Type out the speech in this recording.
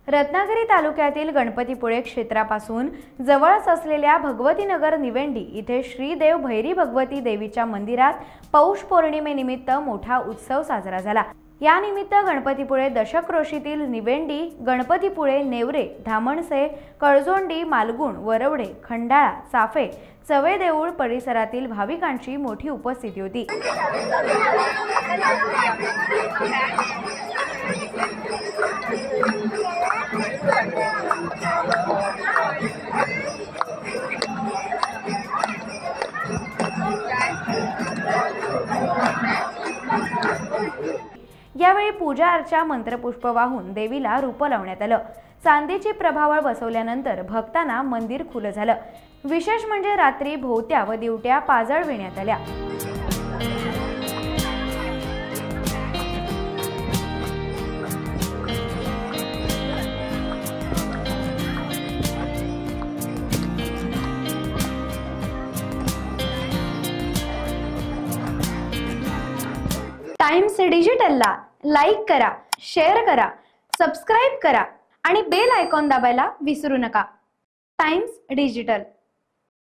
रत्नागिरी तालुक्यातील गणपतीपुळे क्षेत्रापासून जवळच असलेल्या भगवतीनगर निवेंडी इथे श्रीदेव भैरी भगवती देवीच्या मंदिरात पौष पौर्णिमेनिमित्त मोठा उत्सव साजरा झाला। या निमित्त गणपतीपुळे दशक्रोशीतील निवेंडी, गणपतीपुळे, नेवरे, धामणसे, कळजोंडी, मालगुण, वरवडे, खंडाळा, चाफे, चवे देऊळ परिसरातील भाविकांची मोठी उपस्थिती होती। यावेळी पूजा अर्चा मंत्रपुष्प वाहून देवीला रूप लावण्यात आलं। चांदीची प्रभावळ बसवल्यानंतर भक्तांना मंदिर खुलं झालं। विशेष म्हणजे रात्री भोवत्या व दिवट्या पाजळविण्यात आल्या। टाइम्स डिजिटलला लाईक करा, शेअर करा, सबस्क्राइब करा आणि बेल आयकॉन दाबायला विसरू नका। Times digital.